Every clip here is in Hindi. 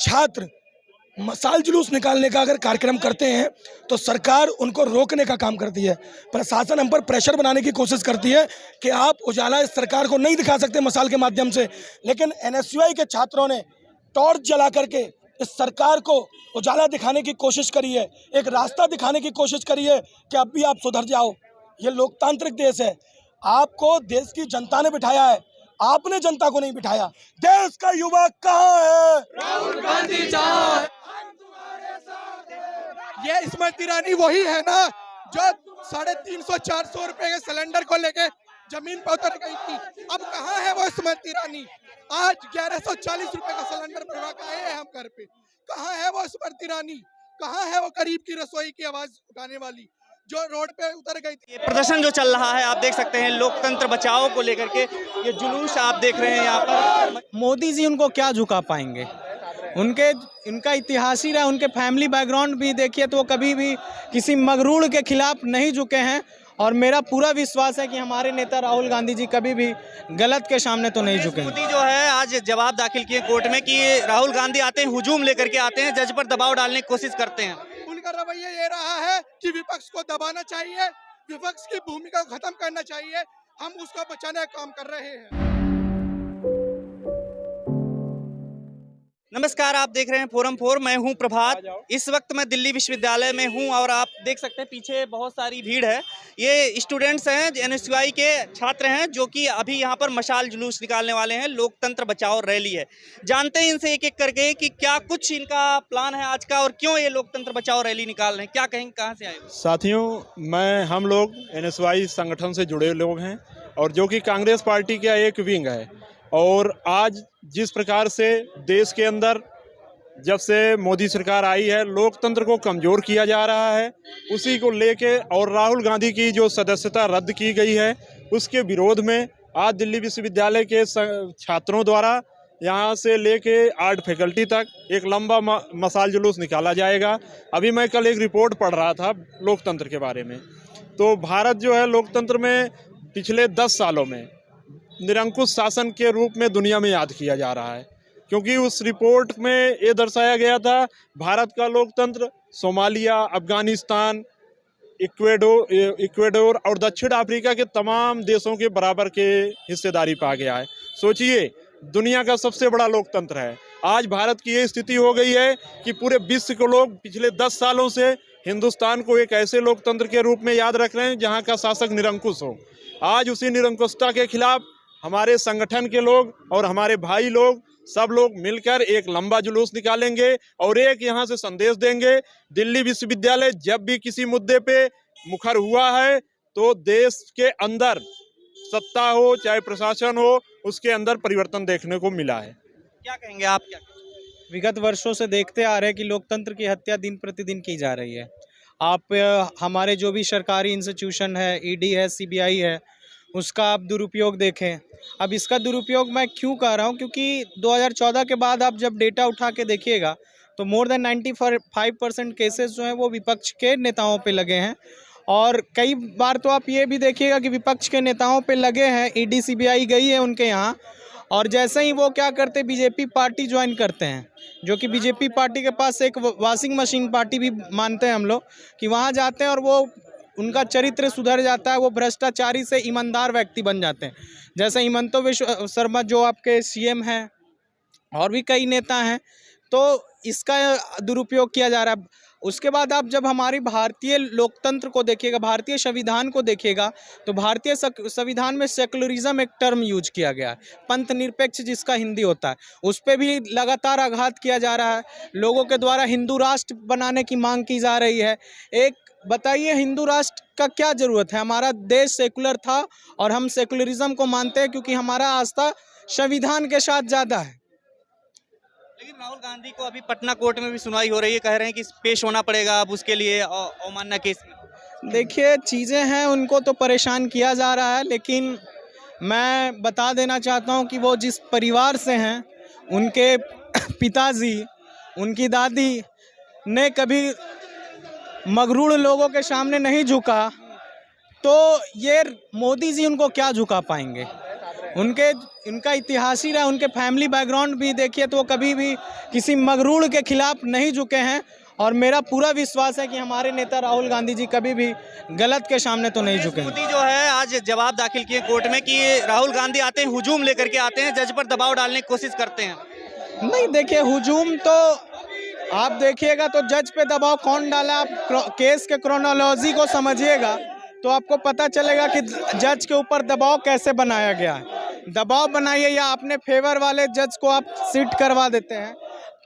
छात्र मसाल जुलूस निकालने का अगर कार्यक्रम करते हैं तो सरकार उनको रोकने का काम करती है। प्रशासन हम पर प्रेशर बनाने की कोशिश करती है कि आप उजाला इस सरकार को नहीं दिखा सकते मसाल के माध्यम से, लेकिन एनएसयूआई के छात्रों ने टॉर्च जला करके इस सरकार को उजाला दिखाने की कोशिश करी है, एक रास्ता दिखाने की कोशिश करी है कि अब भी आप सुधर जाओ। ये लोकतांत्रिक देश है, आपको देश की जनता ने बिठाया है, आपने जनता को नहीं बिठाया। देश का युवा कहाँ है? राहुल गांधी जहाँ। ये स्मृति ईरानी वही है ना जो 350-400 रुपए के सिलेंडर को लेके जमीन पर उतर गई थी। अब कहाँ है वो स्मृति ईरानी? आज 1140 रुपए का सिलेंडर भरवा के आए हैं हम घर पे। कहाँ है वो स्मृति ईरानी? कहाँ है वो गरीब की रसोई की आवाज उठाने वाली जो रोड पे उतर गई थी? ये प्रदर्शन जो चल रहा है आप देख सकते हैं, लोकतंत्र बचाओ को लेकर के ये जुलूस आप देख रहे हैं यहाँ पर। मोदी जी उनको क्या झुका पाएंगे? उनका इतिहास ही रहा, उनके फैमिली बैकग्राउंड भी देखिए तो वो कभी भी किसी मगरूर के खिलाफ नहीं झुके हैं। और मेरा पूरा विश्वास है कि हमारे नेता राहुल गांधी जी कभी भी गलत के सामने तो नहीं झुकेंगे। मोदी जो है आज जवाब दाखिल किए कोर्ट में कि राहुल गांधी आते हैं, हुजूम लेकर के आते हैं, जज पर दबाव डालने की कोशिश करते हैं। उनका रवैया ये रहा है कि विपक्ष को दबाना चाहिए, विपक्ष की भूमिका को खत्म करना चाहिए। हम उसको बचाने का काम कर रहे हैं। नमस्कार, आप देख रहे हैं फोरम 4। मैं हूं प्रभात। इस वक्त मैं दिल्ली विश्वविद्यालय में हूं और आप देख सकते हैं पीछे बहुत सारी भीड़ है। ये स्टूडेंट्स हैं, एनएसयूआई के छात्र हैं जो कि अभी यहां पर मशाल जुलूस निकालने वाले हैं। लोकतंत्र बचाओ रैली है। जानते हैं इनसे एक एक करके कि क्या कुछ इनका प्लान है आज का और क्यों ये लोकतंत्र बचाओ रैली निकाल रहे हैं। क्या कहेंगे, कहाँ से आए? साथियों, हम लोग एनएसयूआई संगठन से जुड़े लोग हैं और जो कि कांग्रेस पार्टी का एक विंग है। और आज जिस प्रकार से देश के अंदर जब से मोदी सरकार आई है लोकतंत्र को कमज़ोर किया जा रहा है, उसी को लेके और राहुल गांधी की जो सदस्यता रद्द की गई है उसके विरोध में आज दिल्ली विश्वविद्यालय के छात्रों द्वारा यहाँ से लेके आर्ट फैकल्टी तक एक लंबा मशाल जुलूस निकाला जाएगा। अभी मैं कल एक रिपोर्ट पढ़ रहा था लोकतंत्र के बारे में, तो भारत जो है लोकतंत्र में पिछले 10 सालों में निरंकुश शासन के रूप में दुनिया में याद किया जा रहा है, क्योंकि उस रिपोर्ट में ये दर्शाया गया था भारत का लोकतंत्र सोमालिया, अफगानिस्तान, इक्वेडोर और दक्षिण अफ्रीका के तमाम देशों के बराबर के हिस्सेदारी पा गया है। सोचिए, दुनिया का सबसे बड़ा लोकतंत्र है। आज भारत की ये स्थिति हो गई है कि पूरे विश्व को लोग पिछले 10 सालों से हिंदुस्तान को एक ऐसे लोकतंत्र के रूप में याद रख रहे हैं जहाँ का शासक निरंकुश हो। आज उसी निरंकुशता के खिलाफ हमारे संगठन के लोग और हमारे भाई लोग सब लोग मिलकर एक लंबा जुलूस निकालेंगे और एक यहाँ से संदेश देंगे। दिल्ली विश्वविद्यालय जब भी किसी मुद्दे पे मुखर हुआ है तो देश के अंदर सत्ता हो चाहे प्रशासन हो उसके अंदर परिवर्तन देखने को मिला है। क्या कहेंगे आप? क्या विगत वर्षों से देखते आ रहे हैं कि लोकतंत्र की हत्या दिन प्रतिदिन की जा रही है। आप हमारे जो भी सरकारी इंस्टीट्यूशन है, ईडी है, सीबीआई है, उसका आप दुरुपयोग देखें। अब इसका दुरुपयोग मैं क्यों कह रहा हूं, क्योंकि 2014 के बाद आप जब डेटा उठा के देखिएगा तो मोर देन 95% केसेस जो हैं वो विपक्ष के नेताओं पे लगे हैं। और कई बार तो आप ये भी देखिएगा कि विपक्ष के नेताओं पे लगे हैं, ईडी सीबीआई गई है उनके यहाँ, और जैसे ही वो क्या करते, बीजेपी पार्टी ज्वाइन करते हैं, जो कि बीजेपी पार्टी के पास एक वॉशिंग मशीन पार्टी भी मानते हैं हम लोग, कि वहाँ जाते हैं और वो उनका चरित्र सुधर जाता है, वो भ्रष्टाचारी से ईमानदार व्यक्ति बन जाते हैं। जैसे हिमंत बिस्वा शर्मा जो आपके सीएम हैं और भी कई नेता हैं, तो इसका दुरुपयोग किया जा रहा है। उसके बाद आप जब हमारी भारतीय लोकतंत्र को देखिएगा, भारतीय संविधान को देखिएगा, तो भारतीय संविधान में सेकुलरिज्म एक टर्म यूज किया गया है, पंथ निरपेक्ष जिसका हिंदी होता है, उस पर भी लगातार आघात किया जा रहा है। लोगों के द्वारा हिंदू राष्ट्र बनाने की मांग की जा रही है। एक बताइए, हिंदू राष्ट्र का क्या ज़रूरत है? हमारा देश सेकुलर था और हम सेकुलरिज्म को मानते हैं क्योंकि हमारा आस्था संविधान के साथ ज़्यादा है। लेकिन राहुल गांधी को अभी पटना कोर्ट में भी सुनवाई हो रही है, कह रहे हैं कि पेश होना पड़ेगा अब उसके लिए अवमानना केस में। देखिए, चीज़ें हैं, उनको तो परेशान किया जा रहा है, लेकिन मैं बता देना चाहता हूं कि वो जिस परिवार से हैं, उनके पिताजी, उनकी दादी ने कभी मगरूर लोगों के सामने नहीं झुका, तो ये मोदी जी उनको क्या झुका पाएंगे? उनका इतिहास ही रहा, उनके फैमिली बैकग्राउंड भी देखिए तो वो कभी भी किसी मगरूर के खिलाफ नहीं झुके हैं। और मेरा पूरा विश्वास है कि हमारे नेता राहुल गांधी जी कभी भी गलत के सामने तो नहीं झुकेंगे। मोदी जो है आज जवाब दाखिल किए कोर्ट में कि राहुल गांधी आते हैं, हुजूम लेकर के आते हैं, जज पर दबाव डालने की कोशिश करते हैं। नहीं देखिए, हुजूम तो आप देखिएगा तो जज पे दबाव कौन डाला, आप केस के क्रोनोलॉजी को समझिएगा तो आपको पता चलेगा कि जज के ऊपर दबाव कैसे बनाया गया है। दबाव बनाइए या अपने फेवर वाले जज को आप सीट करवा देते हैं।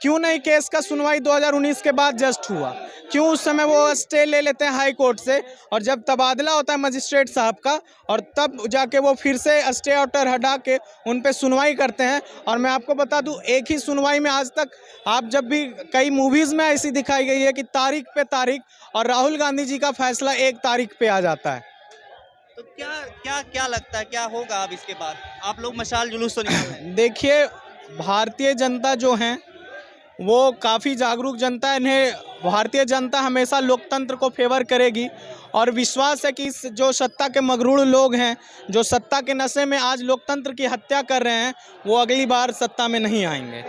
क्यों नहीं केस का सुनवाई 2019 के बाद जस्ट हुआ? क्यों उस समय वो स्टे ले लेते हैं हाई कोर्ट से, और जब तबादला होता है मजिस्ट्रेट साहब का और तब जाके वो फिर से स्टे ऑर्डर हटा के उन पे सुनवाई करते हैं। और मैं आपको बता दूं, एक ही सुनवाई में आज तक आप जब भी कई मूवीज़ में ऐसी दिखाई गई है कि तारीख पे तारीख, और राहुल गांधी जी का फैसला 1 तारीख पे आ जाता है। तो क्या क्या क्या लगता है क्या होगा अब इसके बाद? आप लोग मशाल जुलूस तो निकाल रहे हैं। देखिए, भारतीय जनता जो हैं वो काफ़ी जागरूक जनता है। इन्हें भारतीय जनता हमेशा लोकतंत्र को फेवर करेगी और विश्वास है कि इस जो सत्ता के मगरूर लोग हैं, जो सत्ता के नशे में आज लोकतंत्र की हत्या कर रहे हैं, वो अगली बार सत्ता में नहीं आएंगे।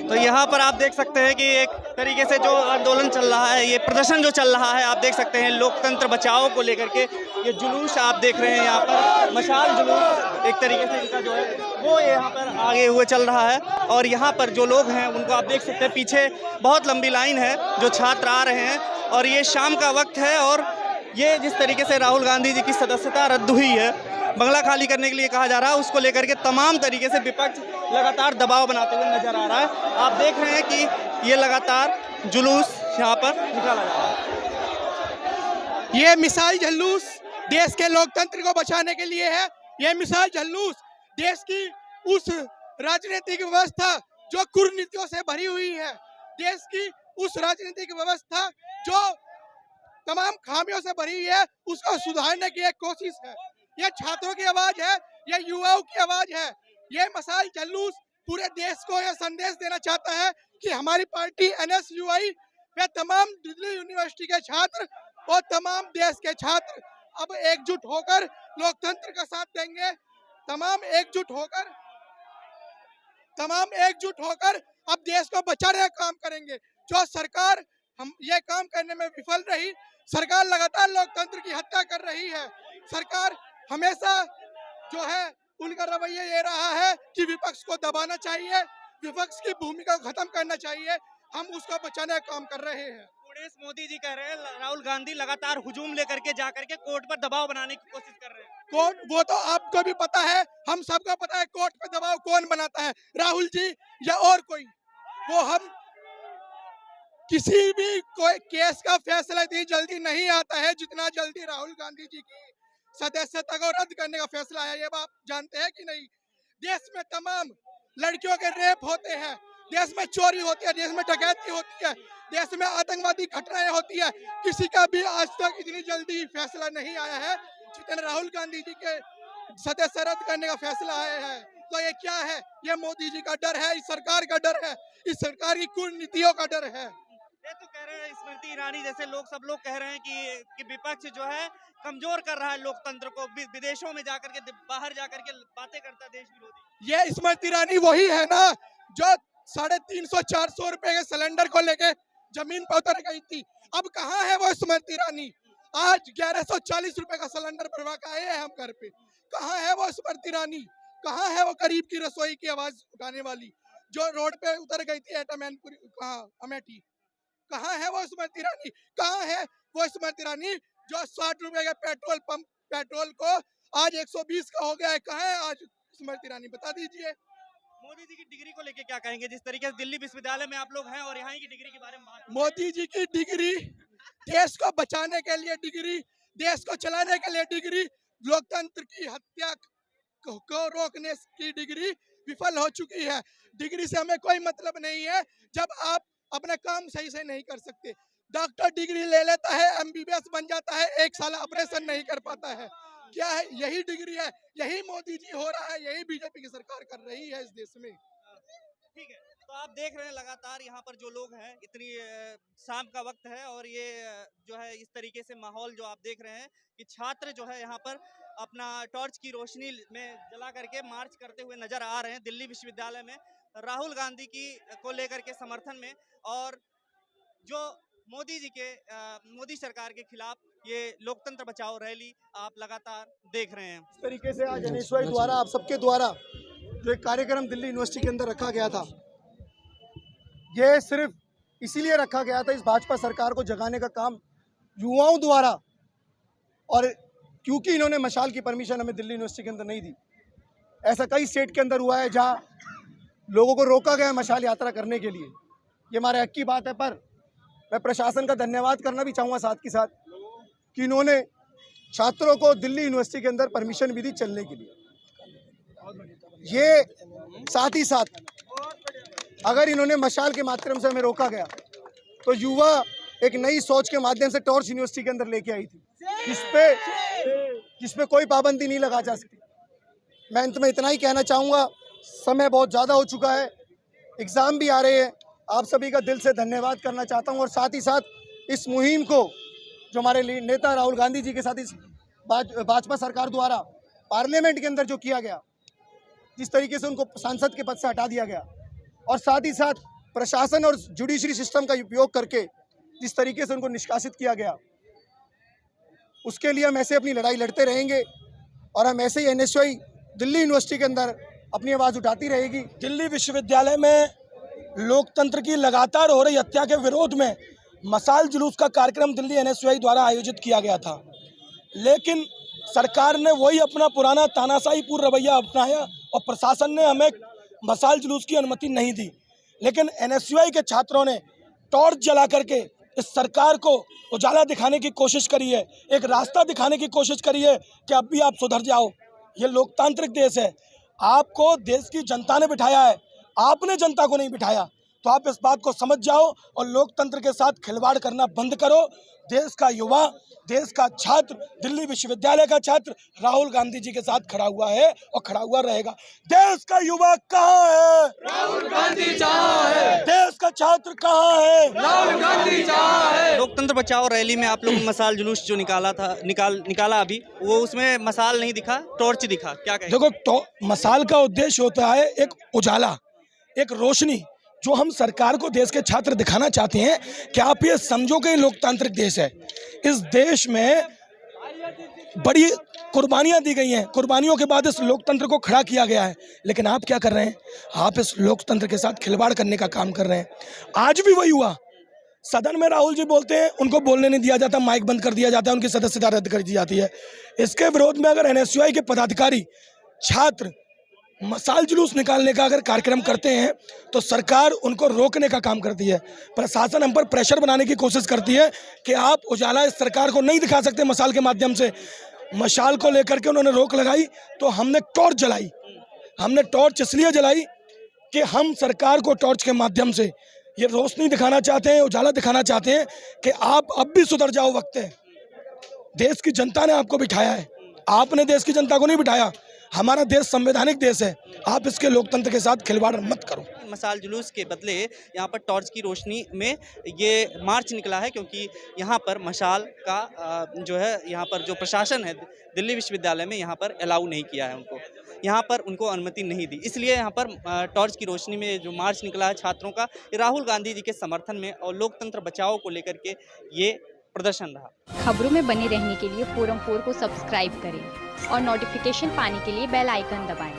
तो यहाँ पर आप देख सकते हैं कि एक तरीके से जो आंदोलन चल रहा है, ये प्रदर्शन जो चल रहा है, आप देख सकते हैं लोकतंत्र बचाओ को लेकर के ये जुलूस आप देख रहे हैं। यहाँ पर मशाल जुलूस एक तरीके से इनका जो है वो यहाँ पर आगे हुए चल रहा है। और यहाँ पर जो लोग हैं उनको आप देख सकते हैं, पीछे बहुत लंबी लाइन है, जो छात्र आ रहे हैं। और ये शाम का वक्त है और ये जिस तरीके से राहुल गांधी जी की सदस्यता रद्द हुई है, बंगला खाली करने के लिए कहा जा रहा है, उसको लेकर के तमाम तरीके से विपक्ष लगातार दबाव बनाते हुए नजर आ रहा है। आप देख रहे हैं कि ये लगातार जुलूस यहाँ पर निकाला जा रहा है। ये मिसाल जुलूस देश के लोकतंत्र को बचाने के लिए है। ये मिसाल जुलूस देश की उस राजनीतिक व्यवस्था जो कुरीतियों से भरी हुई है, देश की उस राजनीतिक व्यवस्था जो तमाम खामियों से भरी है, उसको सुधारने की एक कोशिश है। ये छात्रों की आवाज है, ये युवाओं की आवाज है। ये मसाल जुलूस पूरे देश को यह संदेश देना चाहता है कि हमारी पार्टी NSUI वे तमाम दिल्ली यूनिवर्सिटी के छात्र और तमाम देश के छात्र अब एकजुट होकर लोकतंत्र का साथ देंगे। तमाम एकजुट होकर अब देश को बचाने का काम करेंगे। जो सरकार हम ये काम करने में विफल रही, सरकार लगातार लोकतंत्र की हत्या कर रही है। सरकार हमेशा जो है उनका रवैया ये रहा है कि विपक्ष को दबाना चाहिए, विपक्ष की भूमिका को खत्म करना चाहिए। हम उसको बचाने का काम कर रहे हैं। मोदी जी कह रहे हैं राहुल गांधी लगातार हुजूम लेकर के जाकर के कोर्ट पर दबाव बनाने की कोशिश कर रहे हैं। कोर्ट, वो तो आपको भी पता है, हम सबको पता है कोर्ट पे दबाव कौन बनाता है, राहुल जी या और कोई। वो हम किसी भी कोई केस का फैसला इतनी जल्दी नहीं आता है जितना जल्दी राहुल गांधी जी की सदस्यता को रद्द करने का फैसला आया। ये आप जानते हैं कि नहीं? देश में तमाम लड़कियों के रेप होते हैं, देश में चोरी होती है, देश में डकैती होती है, देश में आतंकवादी घटनाएं होती है। किसी का भी आज तक इतनी जल्दी फैसला नहीं आया है जितना राहुल गांधी जी के सदस्य रद्द करने का फैसला आया है। तो ये क्या है? ये मोदी जी का डर है, इस सरकार का डर है, इस सरकार की कुनीतियों का डर है। ये तो कह रहे हैं स्मृति ईरानी जैसे लोग, सब लोग कह रहे हैं कि विपक्ष जो है कमजोर कर रहा है लोकतंत्र को, विदेशों में जाकर के बाहर जाकर के बातें करता है देश विरोधी। ये स्मृति ईरानी वही है ना जो 350-400 रुपए के सिलेंडर को लेके जमीन पर उतर गई थी। अब कहाँ है वो स्मृति ईरानी? आज 1140 रुपए का सिलेंडर भरवा के आए हैं हम घर पे। कहाँ है वो स्मृति ईरानी? कहाँ है वो गरीब की रसोई की आवाज उठाने वाली जो रोड पे उतर गई थी अमेठी? कहाँ है वो स्मृति ईरानी? कहाँ है वो स्मृति ईरानी जो 60 रुपए के पेट्रोल को आज 120 का हो गया है? कहाँ है आज स्मृति ईरानी? बता दीजिए। मोदी जी की डिग्री को लेके क्या कहेंगे? जिस तरीके से दिल्ली विश्वविद्यालय में आप लोग हैं और यहाँ की डिग्री के बारे में बात। मोदी जी की डिग्री, देश को बचाने के लिए डिग्री, देश को चलाने के लिए डिग्री, लोकतंत्र की हत्या को रोकने की डिग्री विफल हो चुकी है। डिग्री से हमें कोई मतलब नहीं है जब आप अपना काम सही से नहीं कर सकते। डॉक्टर डिग्री ले लेता है, MBBS बन जाता है, 1 साल ऑपरेशन नहीं कर पाता है। क्या है? यही डिग्री है, यही मोदी जी हो रहा है, यही बीजेपी की सरकार कर रही है इस देश में। ठीक है, तो आप देख रहे हैं लगातार यहाँ पर जो लोग हैं, इतनी शाम का वक्त है और ये जो है इस तरीके से माहौल जो आप देख रहे हैं कि छात्र जो है यहाँ पर अपना टॉर्च की रोशनी में जला करके मार्च करते हुए नजर आ रहे हैं दिल्ली विश्वविद्यालय में राहुल गांधी की को लेकर के समर्थन में, और जो मोदी सरकार के खिलाफ ये लोकतंत्र बचाओ रैली आप लगातार देख रहे हैं। इस तरीके से आज एनएसयूआई द्वारा आप सबके द्वारा जो एक कार्यक्रम दिल्ली यूनिवर्सिटी के अंदर रखा गया था, ये सिर्फ इसीलिए रखा गया था इस भाजपा सरकार को जगाने का काम युवाओं द्वारा, और क्योंकि इन्होंने मशाल की परमिशन हमें दिल्ली यूनिवर्सिटी के अंदर नहीं दी। ऐसा कई स्टेट के अंदर हुआ है जहां लोगों को रोका गया मशाल यात्रा करने के लिए। ये हमारे हक की बात है, पर मैं प्रशासन का धन्यवाद करना भी चाहूँगा साथ के साथ कि इन्होंने छात्रों को दिल्ली यूनिवर्सिटी के अंदर परमिशन भी दी चलने के लिए। ये साथ ही साथ अगर इन्होंने मशाल के माध्यम से हमें रोका गया तो युवा एक नई सोच के माध्यम से टॉर्च यूनिवर्सिटी के अंदर लेके आई थी, जिस पे कोई पाबंदी नहीं लगा जा सकती। मैं अंत में इतना ही कहना चाहूँगा, समय बहुत ज़्यादा हो चुका है, एग्ज़ाम भी आ रहे हैं। आप सभी का दिल से धन्यवाद करना चाहता हूँ, और साथ ही साथ इस मुहिम को जो हमारे नेता राहुल गांधी जी के साथ इस भाजपा सरकार द्वारा पार्लियामेंट के अंदर जो किया गया, जिस तरीके से उनको सांसद के पद से हटा दिया गया, और साथ ही साथ प्रशासन और जुडिशरी सिस्टम का उपयोग करके जिस तरीके से उनको निष्कासित किया गया, उसके लिए हम ऐसे अपनी लड़ाई लड़ते रहेंगे, और हम ऐसे ही एनएसयूआई दिल्ली यूनिवर्सिटी के अंदर अपनी आवाज़ उठाती रहेगी। दिल्ली विश्वविद्यालय में लोकतंत्र की लगातार हो रही हत्या के विरोध में मशाल जुलूस का कार्यक्रम दिल्ली एनएसयूआई द्वारा आयोजित किया गया था, लेकिन सरकार ने वही अपना पुराना तानाशाहीपूर्ण रवैया अपनाया और प्रशासन ने हमें मशाल जुलूस की अनुमति नहीं दी। लेकिन एनएसयूआई के छात्रों ने टॉर्च जला करके इस सरकार को उजाला दिखाने की कोशिश करी है, एक रास्ता दिखाने की कोशिश करी है कि अब भी आप सुधर जाओ। ये लोकतांत्रिक देश है, आपको देश की जनता ने बिठाया है, आपने जनता को नहीं बिठाया। तो आप इस बात को समझ जाओ और लोकतंत्र के साथ खिलवाड़ करना बंद करो। देश का युवा, देश का छात्र, दिल्ली विश्वविद्यालय का छात्र राहुल गांधी जी के साथ खड़ा हुआ है और खड़ा हुआ रहेगा। देश का युवा कहाँ है? राहुल गांधी जहाँ है। देश का छात्र कहाँ है? राहुल गांधी जहाँ है। लोकतंत्र बचाओ रैली में आप लोग मशाल जुलूस जो निकाला अभी, वो उसमें मशाल नहीं दिखा, टॉर्च दिखा, क्या कहें? देखो, मशाल का उद्देश्य होता है एक उजाला, एक रोशनी, जो हम सरकार को देश के छात्र दिखाना चाहते हैं कि आप ये समझो कि लोकतांत्रिक देश है। इस देश में बड़ी कुर्बानियां दी गई हैं, कुर्बानियों के बाद इस लोकतंत्र को खड़ा किया गया है, लेकिन आप क्या कर रहे हैं? आप इस लोकतंत्र के साथ खिलवाड़ करने का काम कर रहे हैं। आज भी वही हुआ, सदन में राहुल जी बोलते हैं, उनको बोलने नहीं दिया जाता, माइक बंद कर दिया जाता है, उनकी सदस्यता रद्द कर दी जाती है। इसके विरोध में अगर एनएसयूआई के पदाधिकारी, छात्र मशाल जुलूस निकालने का अगर कार्यक्रम करते हैं तो सरकार उनको रोकने का काम करती है। प्रशासन हम पर प्रेशर बनाने की कोशिश करती है कि आप उजाला इस सरकार को नहीं दिखा सकते मशाल के माध्यम से। मशाल को लेकर के उन्होंने रोक लगाई तो हमने टॉर्च जलाई। हमने टॉर्च इसलिए जलाई कि हम सरकार को टॉर्च के माध्यम से ये रोशनी दिखाना चाहते हैं, उजाला दिखाना चाहते हैं कि आप अब भी सुधर जाओ। वक्त है, देश की जनता ने आपको बिठाया है, आपने देश की जनता को नहीं बिठाया। हमारा देश संवैधानिक देश है, आप इसके लोकतंत्र के साथ खिलवाड़ मत करो। मशाल जुलूस के बदले यहाँ पर टॉर्च की रोशनी में ये मार्च निकला है, क्योंकि यहाँ पर मशाल का जो है, यहाँ पर जो प्रशासन है दिल्ली विश्वविद्यालय में, यहाँ पर अलाउ नहीं किया है उनको, यहाँ पर उनको अनुमति नहीं दी, इसलिए यहाँ पर टॉर्च की रोशनी में जो मार्च निकला है छात्रों का, राहुल गांधी जी के समर्थन में और लोकतंत्र बचाओ को लेकर के ये प्रदर्शन रहा। खबरों में बने रहने के लिए फोरम 4 को सब्सक्राइब करें और नोटिफिकेशन पाने के लिए बेल आइकन दबाएं।